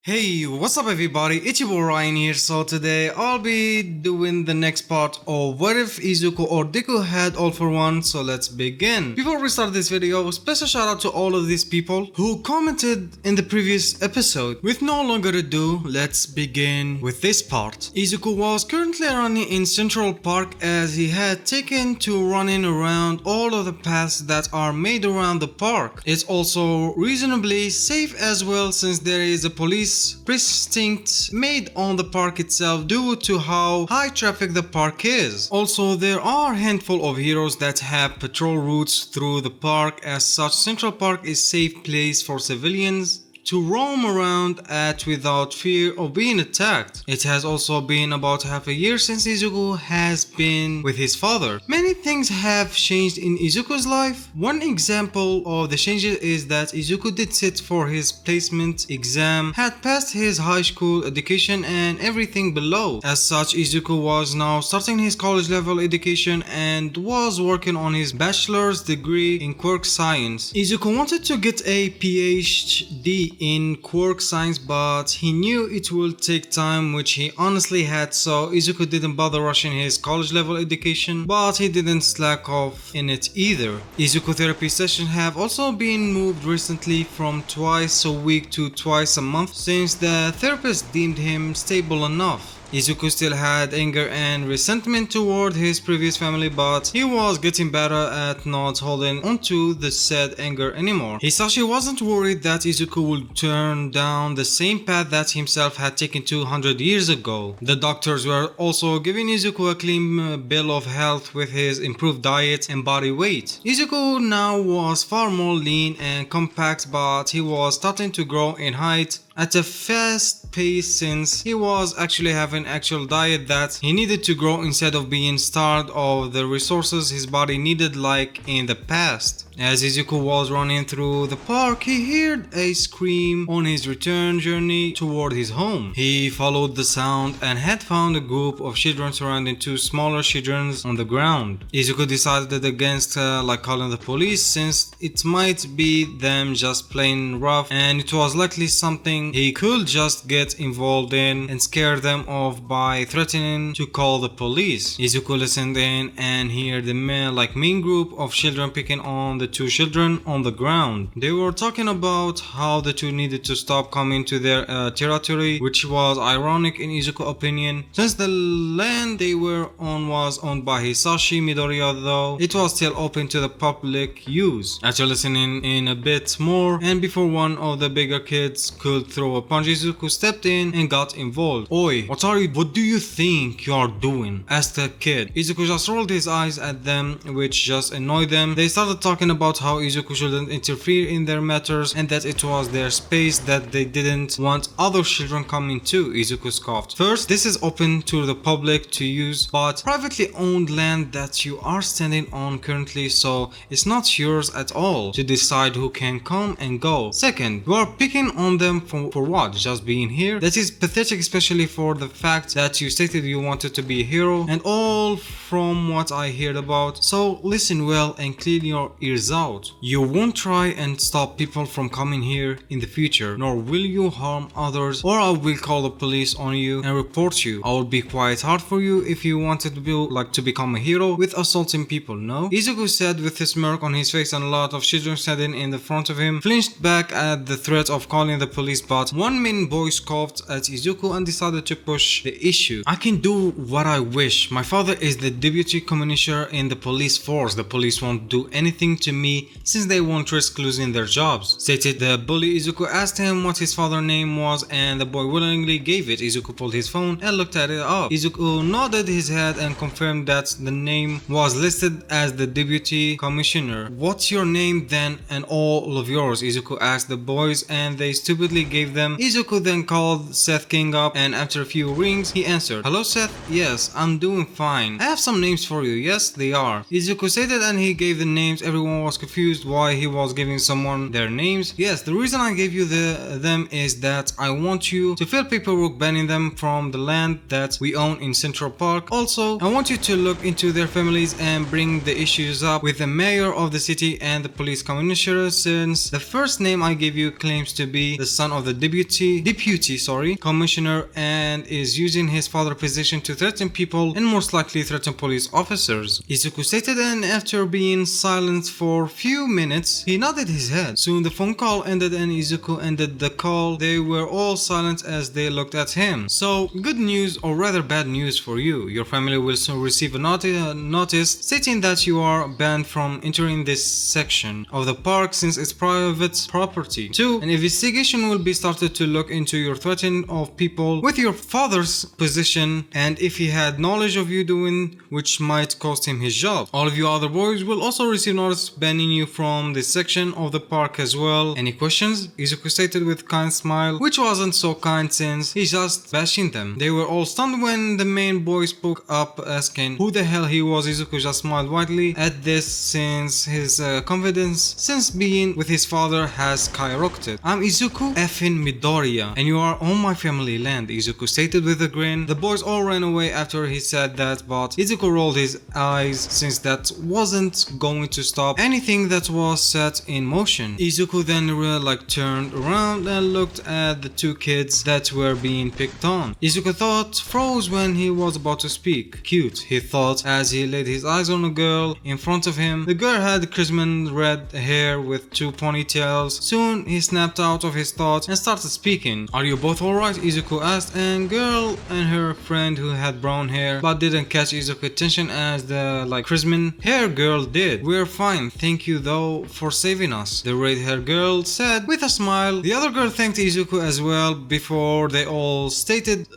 Hey, what's up everybody? It's your boy Ryan here. So today I'll be doing the next part of what if Izuku or Deku had all for one. So let's begin. Before we start this video, special shout out to all of these people who commented in the previous episode. With no longer ado, let's begin with this part. Izuku was currently running in Central Park as he had taken to running around all of the paths that are made around the park. It's also reasonably safe as well since there is a police precinct made on the park itself due to how high traffic the park is. Also, there are a handful of heroes that have patrol routes through the park. As such, Central Park is a safe place for civilians to roam around at without fear of being attacked. It has also been about half a year since Izuku has been with his father. Many things have changed in Izuku's life. One example of the changes is that Izuku did sit for his placement exam, had passed his high school education and everything below. As such, Izuku was now starting his college level education and was working on his bachelor's degree in quark science. Izuku wanted to get a PhD in quark science, but he knew it would take time, which he honestly had, so Izuku didn't bother rushing his college level education, but he didn't slack off in it either. Izuku therapy sessions have also been moved recently from twice a week to twice a month since the therapist deemed him stable enough. Izuku still had anger and resentment toward his previous family, but he was getting better at not holding onto the said anger anymore. Hisashi wasn't worried that Izuku would turn down the same path that himself had taken 200 years ago. The doctors were also giving Izuku a clean bill of health with his improved diet and body weight. Izuku now was far more lean and compact, but he was starting to grow in height at a fast pace since he was actually having actual diet that he needed to grow instead of being starved of the resources his body needed like in the past. As Izuku was running through the park, he heard a scream on his return journey toward his home. He followed the sound and had found a group of children surrounding two smaller children on the ground. Izuku decided against calling the police since it might be them just plain rough and it was likely something he could just get involved in and scare them off by threatening to call the police. Izuku listened in and heard the main group of children picking on the two children on the ground. They were talking about how the two needed to stop coming to their territory, which was ironic in Izuku's opinion, since the land they were on was owned by Hisashi Midoriya, though it was still open to the public use. After listening in a bit more, and before one of the bigger kids could throw a punch, Izuku stepped in and got involved. "Oi, what do you think you are doing?" asked the kid. Izuku just rolled his eyes at them, which just annoyed them. They started talking about how Izuku shouldn't interfere in their matters and that it was their space that they didn't want other children coming to. Izuku scoffed. "First, this is open to the public to use, but privately owned land that you are standing on currently, so it's not yours at all to decide who can come and go. Second, you are picking on them for what? Just being here? That is pathetic, especially for the fact that you stated you wanted to be a hero and all from what I heard about. So listen well and clean your ears out. You won't try and stop people from coming here in the future, nor will you harm others, or I will call the police on you and report you. I will be quite hard for you if you wanted to become a hero with assaulting people, no?" Izuku said with a smirk on his face, and a lot of children standing in the front of him flinched back at the threat of calling the police, but one main boy scoffed at Izuku and decided to push the issue. "I can do what I wish. My father is the deputy commissioner in the police force. The police won't do anything to me since they won't risk losing their jobs," stated the bully. Izuku asked him what his father's name was and the boy willingly gave it. Izuku pulled his phone and looked at it up. Izuku nodded his head and confirmed that the name was listed as the deputy commissioner. "What's your name then and all of yours?" Izuku asked the boys and they stupidly gave them. Izuku then called Seth King up and after a few rings he answered. "Hello Seth? Yes, I'm doing fine. I have some names for you." "Yes, they are." Izuku said it and he gave the names. Everyone Stella was confused why he was giving someone their names. Yes, the reason I gave you them is that I want you to fill paperwork banning them from the land that we own in Central Park. Also, I want you to look into their families and bring the issues up with the mayor of the city and the police commissioner, since the first name I gave you claims to be the son of the deputy commissioner and is using his father's position to threaten people and most likely threaten police officers. Izuku stated, and after being silent for few minutes, he nodded his head. Soon the phone call ended and Izuku ended the call. They were all silent as they looked at him. So, good news, or rather bad news for you. Your family will soon receive a notice stating that you are banned from entering this section of the park since it's private property. 2. An investigation will be started to look into your threatening of people with your father's position and if he had knowledge of you doing, which might cost him his job. All of you other boys will also receive notice banning you from this section of the park as well. Any questions? Izuku stated with a kind smile, which wasn't so kind since he's just bashing them. They were all stunned when the main boy spoke up asking who the hell he was. Izuku just smiled widely at this since his confidence since being with his father has skyrocketed. I'm Izuku effing Midoriya and you are on my family land, Izuku stated with a grin. The boys all ran away after he said that, but Izuku rolled his eyes since that wasn't going to stop anything that was set in motion. Izuku then turned around and looked at the two kids that were being picked on. Izuku froze when he was about to speak. Cute, he thought as he laid his eyes on a girl in front of him. The girl had crimson red hair with two ponytails. Soon he snapped out of his thoughts and started speaking. Are you both alright? Izuku asked, and girl and her friend who had brown hair but didn't catch Izuku's attention as the crimson hair girl did. We're fine, thank you though for saving us, the red hair girl said with a smile. The other girl thanked Izuku as well before they all started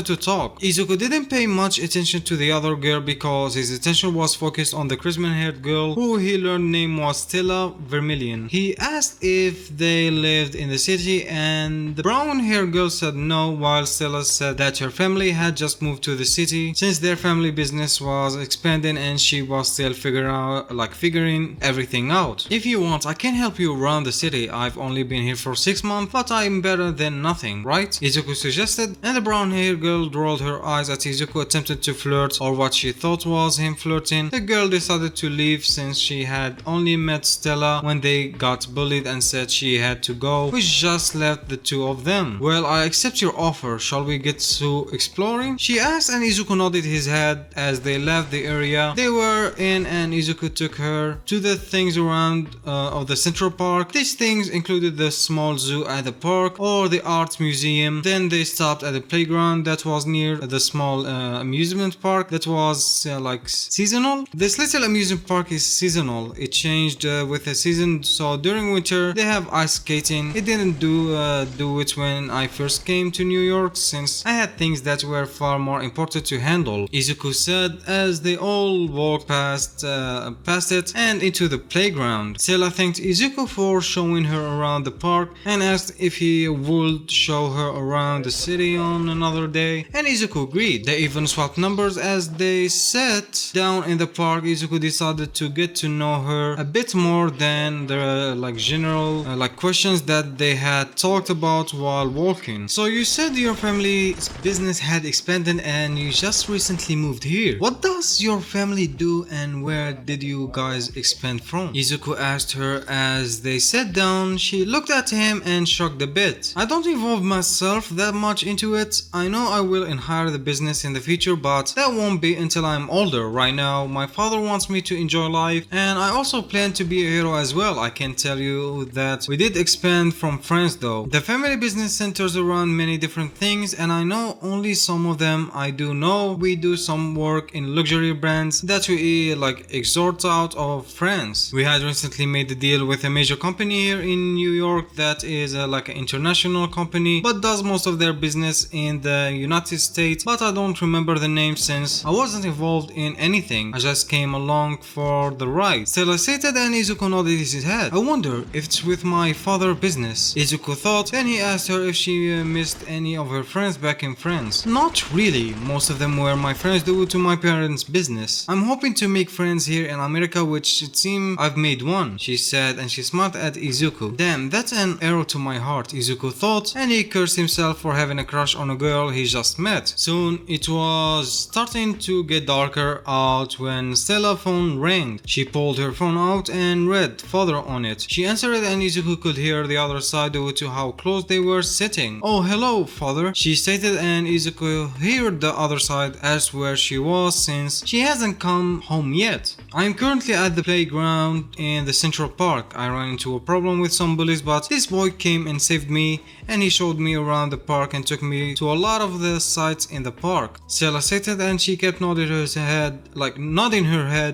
to talk. Izuku didn't pay much attention to the other girl because his attention was focused on the crimson haired girl who he learned name was Stella Vermilion. He asked if they lived in the city and the brown haired girl said no, while Stella said that her family had just moved to the city since their family business was expanding and she was still figuring everything out. If you want, I can help you around the city. I've only been here for 6 months, but I'm better than nothing, right? Izuku suggested, and the brown haired girl rolled her eyes at Izuku attempted to flirt, or what she thought was him flirting. The girl decided to leave since she had only met Stella when they got bullied and said she had to go, which just left the two of them. Well, I accept your offer. Shall we get to exploring? She asked, and Izuku nodded his head as they left the area they were in, and Izuku took her to the things around of the Central Park. These things included the small zoo at the park or the art museum. Then they stopped at the playground that was near the small amusement park that was seasonal. This little amusement park is seasonal. It changed with the season, so during winter they have ice skating. It didn't do it when I first came to New York since I had things that were far more important to handle, Izuku said as they all walked past it and into the playground. Stella thanked Izuku for showing her around the park and asked if he would show her around the city on another day, and Izuku agreed. They even swapped numbers as they sat down in the park. Izuku decided to get to know her a bit more than the general questions that they had talked about while walking. So you said your family's business had expanded and you just recently moved here. What does your family do and where did you guys expand from? Izuku asked her as they sat down. She looked at him and shrugged a bit. I don't involve myself that much into it. I know I will inherit the business in the future, but that won't be until I'm older. Right now, my father wants me to enjoy life and I also plan to be a hero as well. I can tell you that we did expand from friends though. The family business centers around many different things and I know only some of them. I do know we do some work in luxury brands that we exhort out of France. We had recently made a deal with a major company here in New York that is an international company but does most of their business in the United States, but I don't remember the name since I wasn't involved in anything. I just came along for the ride. Stella stated and Izuku nodded his head. I wonder if it's with my father's business, Izuku thought. Then he asked her if she missed any of her friends back in France. Not really. Most of them were my friends due to my parents' business. I'm hoping to make friends here in America, which it seems I've made one, she said, and she smiled at Izuku. Damn, that's an arrow to my heart, Izuku thought, and he cursed himself for having a crush on a girl he just met. Soon it was starting to get darker out when Stella's phone rang. She pulled her phone out and read "Father" on it. She answered it and Izuku could hear the other side due to how close they were sitting. "Oh, hello, Father," she stated, and Izuku heard the other side asked where she was since she hasn't come home yet. "I'm currently at the playground in the Central Park. I ran into a problem with some bullies, but this boy came and saved me, and he showed me around the park and took me to a lot of the sites in the park." Stella stated, and she kept nodding her head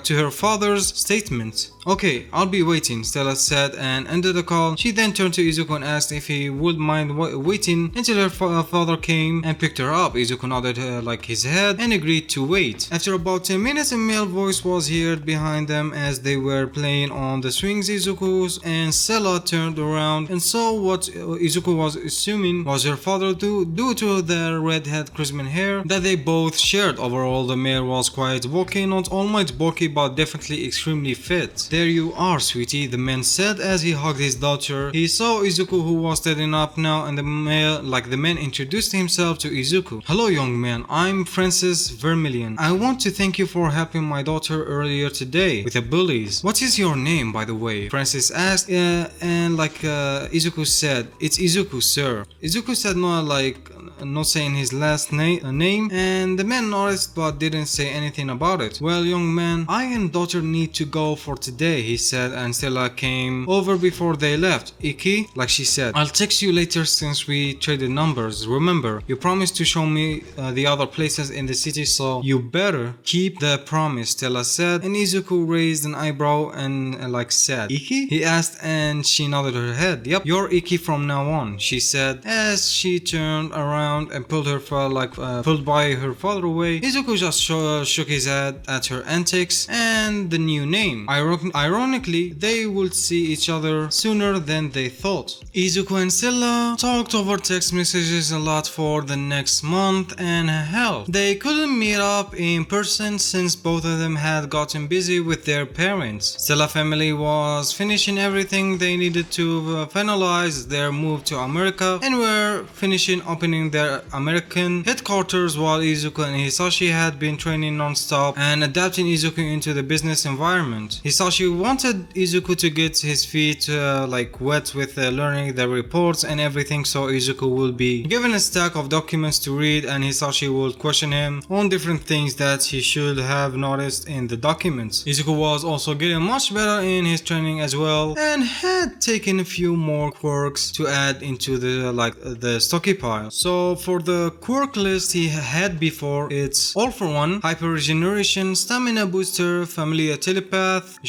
to her father's statement. "Okay, I'll be waiting," Stella said and ended the call. She then turned to Izuku and asked if he would mind waiting until her father came and picked her up. Izuku nodded his head and agreed to wait. After about 10 minutes, a male voice was heard behind them as they were playing on the swings. Izuku and Stella turned around and saw what Izuku was assuming was her father due to the red-haired Christmas hair that they both shared. Overall, the male was quite bulky, not almighty bulky, but definitely extremely fit. "There you are, sweetie," the man said as he hugged his daughter. He saw Izuku, who was standing up now, and the man introduced himself to Izuku. "Hello, young man. I'm Francis Vermilion. I want to thank you for helping my daughter earlier today with the bullies." "What is your name, by the way?" Francis asked, Izuku said, "It's Izuku, sir." Izuku said not saying his last name, and the man noticed but didn't say anything about it. "Well, young man, I and daughter need to go for today," he said, and Stella came over before they left. "Iki," she said, "I'll text you later since we traded numbers. Remember, you promised to show me the other places in the city, so you better keep the promise," Stella said, and Izuku raised an eyebrow and said, "Iki?" he asked, and she nodded her head. "Yep, you're Iki from now on," she said, as she turned around and pulled by her father away. Izuku just shook his head at her antics and the new name. Ironically, they would see each other sooner than they thought. Izuku and Stella talked over text messages a lot for the next month, and hell, they couldn't meet up in person since both of them had gotten busy with their parents. Stella family was finishing everything they needed to finalize their move to America and were finishing opening their American headquarters, while Izuku and Hisashi had been training non-stop and adapting Izuku into the business environment. Hisashi wanted Izuku to get his feet wet with learning the reports and everything, so Izuku would be given a stack of documents to read and Hisashi would question him on different things that he should have noticed in the documents. Izuku was also getting much better in his training as well and had taken a few more quirks to add into the stockpile. So for the quirk list he had before, it's All for One, Hyper Regeneration, Stamina Booster, Familiar Telepath,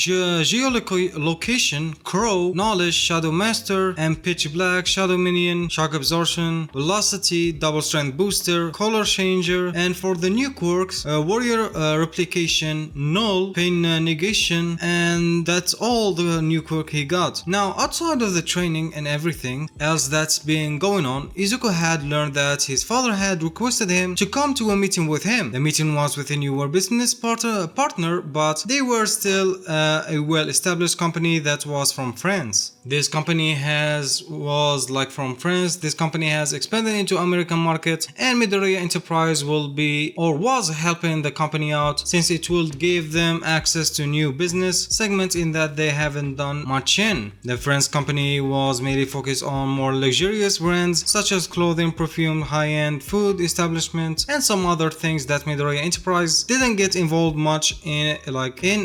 Geolocation, Crow, Knowledge, Shadow Master, and Pitch Black, Shadow Minion, Shock Absorption, Velocity, Double Strength Booster, Color Changer, and for the new quirks, Warrior Replication, Null, Pain Negation, and that's all the new quirk he got. Now, outside of the training and everything else that's been going on, Izuku had learned that his father had requested him to come to a meeting with him. The meeting was with a newer business partner, but they were still a well-established company that was from France. This company has expanded into American market, and Midoriya Enterprise was helping the company out since it would give them access to new business segments in that they haven't done much in. The French company was mainly focused on more luxurious brands such as clothing, perfume, high-end food establishments, and some other things that Midoriya Enterprise didn't get involved much in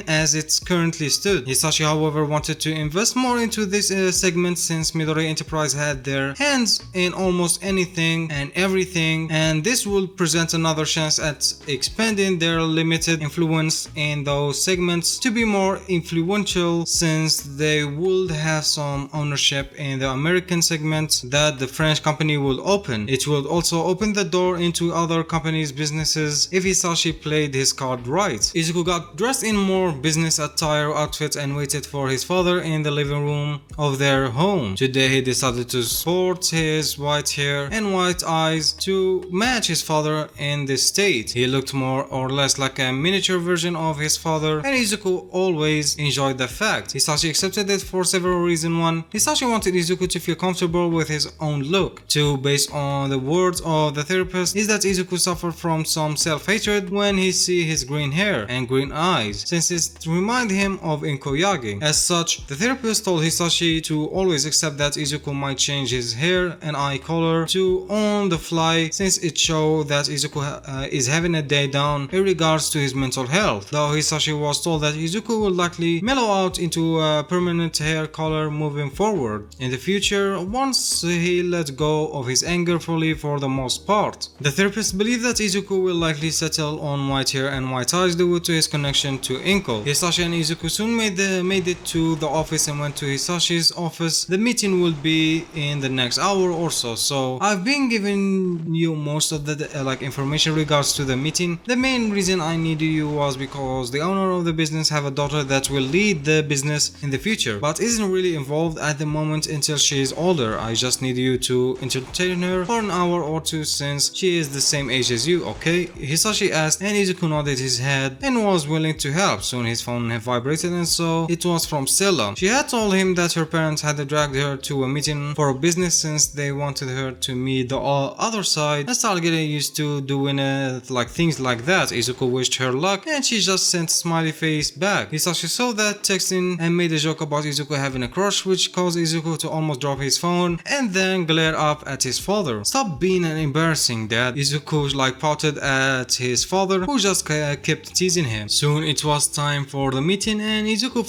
as it's currently stood. Hisashi, however, wanted to invest more into this segment since Midoriya Enterprise had their hands in almost anything and everything, and this would present another chance at expanding their limited influence in those segments to be more influential, since they would have some ownership in the American segment that the French company would open. It would also open the door into other companies' businesses if Hisashi played his card right. Izuku got dressed in more business attire outfits and waited for his father in the living room of their home. Today he decided to sport his white hair and white eyes to match his father in this state. He looked more or less like a miniature version of his father, and Izuku always enjoyed the fact. Hisashi accepted it for several reasons. One, Hisashi wanted Izuku to feel comfortable with his own look. Two, based on the words of the therapist, is that Izuku suffered from some self-hatred when he see his green hair and green eyes, since it reminded him of Inkoyagi. As such, the therapist told Hisashi to always accept that Izuku might change his hair and eye color to on the fly, since it showed that Izuku is having a day down in regards to his mental health. Though Hisashi was told that Izuku will likely mellow out into a permanent hair color moving forward in the future once he let go of his anger fully for the most part. The therapist believed that Izuku will likely settle on white hair and white eyes due to his connection to Inko. Hisashi and Izuku soon made it to the office and went to Hisashi's office. The meeting will be in the next hour or so I've been giving you most of the information regards to the meeting. The main reason I needed you was because the owner of the business have a daughter that will lead the business in the future, but isn't really involved at the moment until she is older. I just need you to entertain her for an hour or two since she is the same age as you, okay? Hisashi asked, and Izuku nodded his head and was willing to help. Soon his phone had vibrated, and so it was from Stella. She had told him that her parents had dragged her to a meeting for a business since they wanted her to meet the other side and start getting used to doing it, like things like that. Izuku wished her luck and she just sent a smiley face back. Hisashi saw that texting and made a joke about Izuku having a crush, which caused Izuku to almost drop his phone and then glare up at his father. Stop being an embarrassing dad. Izuku pouted at his father, who just kept teasing him. Soon it was time for the meeting, and Izuku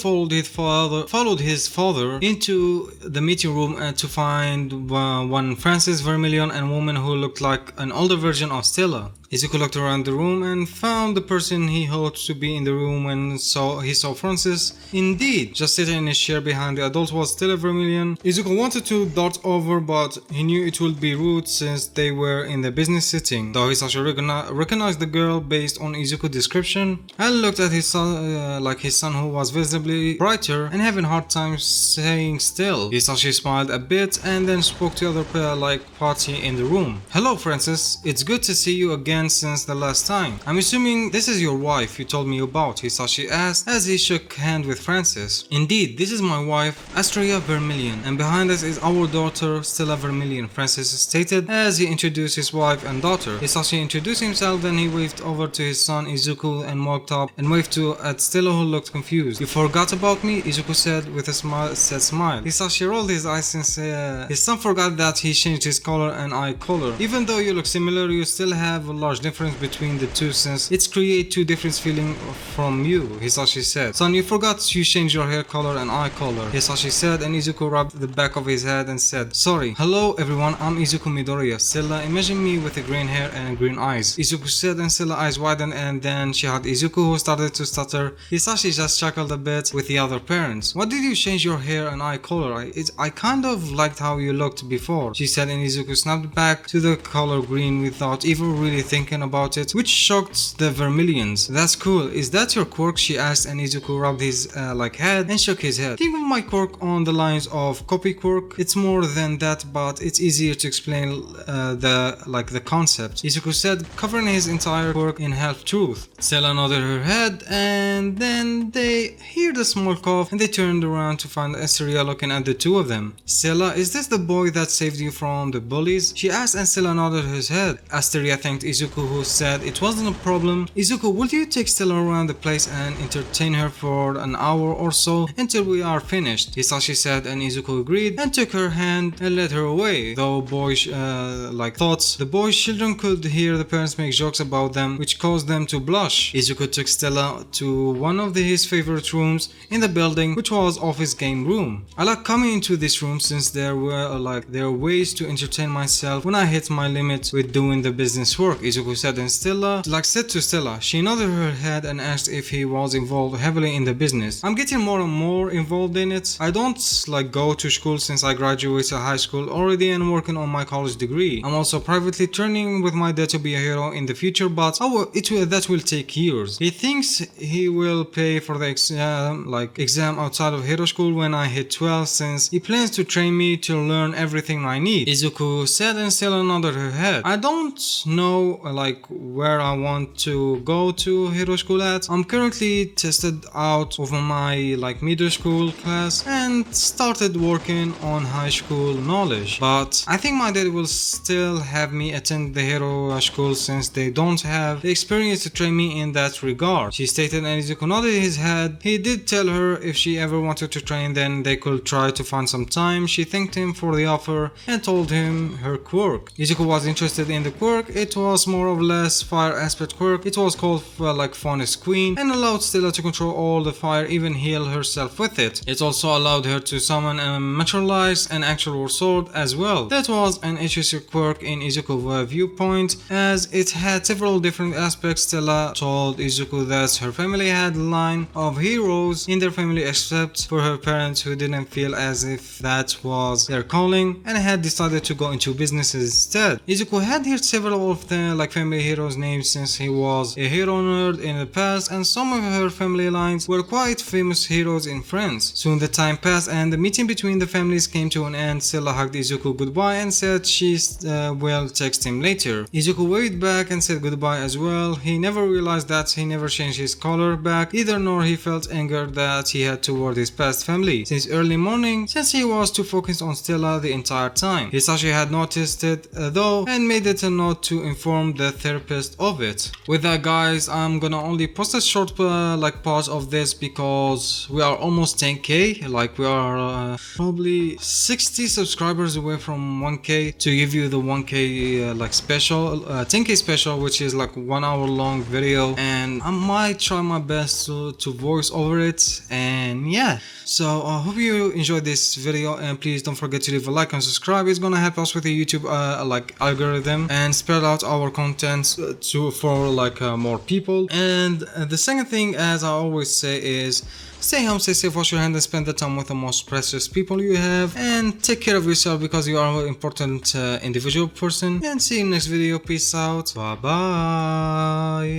followed his father into the meeting room to find one Francis Vermilion, and a woman who looked like an older version of Stella. Izuku looked around the room and found the person he hoped to be in the room when he saw Francis. Indeed, just sitting in his chair behind the adult was Stella Vermilion. Izuku wanted to dart over, but he knew it would be rude since they were in the business sitting. Though Hisashi recognized the girl based on Izuku's description and looked at his son who was visibly brighter and having hard time staying still. Hisashi smiled a bit and then spoke to the other party in the room. Hello Francis, it's good to see you again since the last time. I'm assuming this is your wife you told me about, Hisashi asked as he shook hands with Francis. Indeed, this is my wife, Astria Vermilion, and behind us is our daughter, Stella Vermilion, Francis stated as he introduced his wife and daughter. Hisashi introduced himself, then he waved over to his son Izuku and walked up and waved at Stella, who looked confused. You forgot about me? Izuku said with a sad smile. Hisashi rolled his eyes since his son forgot that he changed his color and eye color. Even though you look similar, you still have a large difference between the two since it's create two different feelings from you, Hisashi said. Son, you forgot you changed your hair color and eye color, Hisashi said, and Izuku rubbed the back of his head and said, sorry. Hello everyone, I'm Izuku Midoriya. Stella, imagine me with the green hair and green eyes, Izuku said, and Stella's eyes widened and then she hugged Izuku, who started to stutter. Hisashi just chuckled a bit with the other parents. What did you change your hair and eye color? I kind of liked how you looked before, she said, and Izuku snapped back to the color green without even really thinking about it, which shocked the Vermilions. That's cool. Is that your quirk? She asked, and Izuku rubbed his head and shook his head. Think of my quirk on the lines of copy quirk. It's more than that, but it's easier to explain the concept, Izuku said, covering his entire quirk in half-truth. Stella nodded her head, and then they heard a small cough, and they turned around to find Asteria looking at the two of them. Stella, is this the boy that saved you from the bullies? She asked, and Stella nodded his head. Asteria thanked Izuku, who said it wasn't a problem. Izuku, will you take Stella around the place and entertain her for an hour or so until we are finished? Hisashi said, and Izuku agreed and took her hand and led her away. Though boys thoughts, the boys' children could hear the parents make jokes about them, which caused them to blush. Izuku took Stella to one of his favorite rooms in the building, which was office game room. I like coming into this room since there were ways to entertain myself when I hit my limit with doing the business work, Izuku said, and said to Stella. She nodded her head and asked if he was involved heavily in the business. I'm getting more and more involved in it. I don't go to school since I graduated high school already and working on my college degree. I'm also privately training with my dad to be a hero in the future, but that will take years. He thinks he will pay for the exam outside of hero school when I hit 12, since he plans to train me to learn everything I need. Izuku said, and Stella nodded her head. I don't know where I want to go to hero school at. I'm currently tested out of my middle school class and started working on high school knowledge, but I think my dad will still have me attend the hero school since they don't have the experience to train me in that regard, she stated, and Izuku nodded his head. He did tell her if she ever wanted to train, then they could try to find some time. She thanked him for the offer and told him her quirk. Izuku was interested in the quirk. It was more or less fire aspect quirk. It was called Faunus Queen and allowed Stella to control all the fire, even heal herself with it. It also allowed her to summon and materialize an actual sword as well. That was an interesting quirk in Izuku's viewpoint, as it had several different aspects. Stella told Izuku that her family had a line of heroes in their family except for her parents, who didn't feel as if that was their calling and had decided to go into business instead. Izuku had heard several of the family heroes' names since he was a hero nerd in the past, and some of her family lines were quite famous heroes in France. Soon the time passed and the meeting between the families came to an end. Stella hugged Izuku goodbye and said she will text him later. Izuku waved back and said goodbye as well. He never realized that he never changed his color back either, nor he felt anger that he had toward his past family since early morning, since he was too focused on Stella the entire time. Hisashi had noticed it though and made it a note to inform the therapist of it. With that, guys, I'm gonna only post a short part of this because we are almost 10k. We are probably 60 subscribers away from 1k to give you the 1k special 10k special, which is 1 hour long video, and I might try my best to voice over it. And yeah, so I hope you enjoyed this video, and please don't forget to leave a like and subscribe. It's gonna help us with the YouTube algorithm and spread out our content for more people. And the second thing, as I always say, is stay home, stay safe, wash your hands, and spend the time with the most precious people you have, and take care of yourself because you are an important individual person. And see you in the next video. Peace out. Bye bye.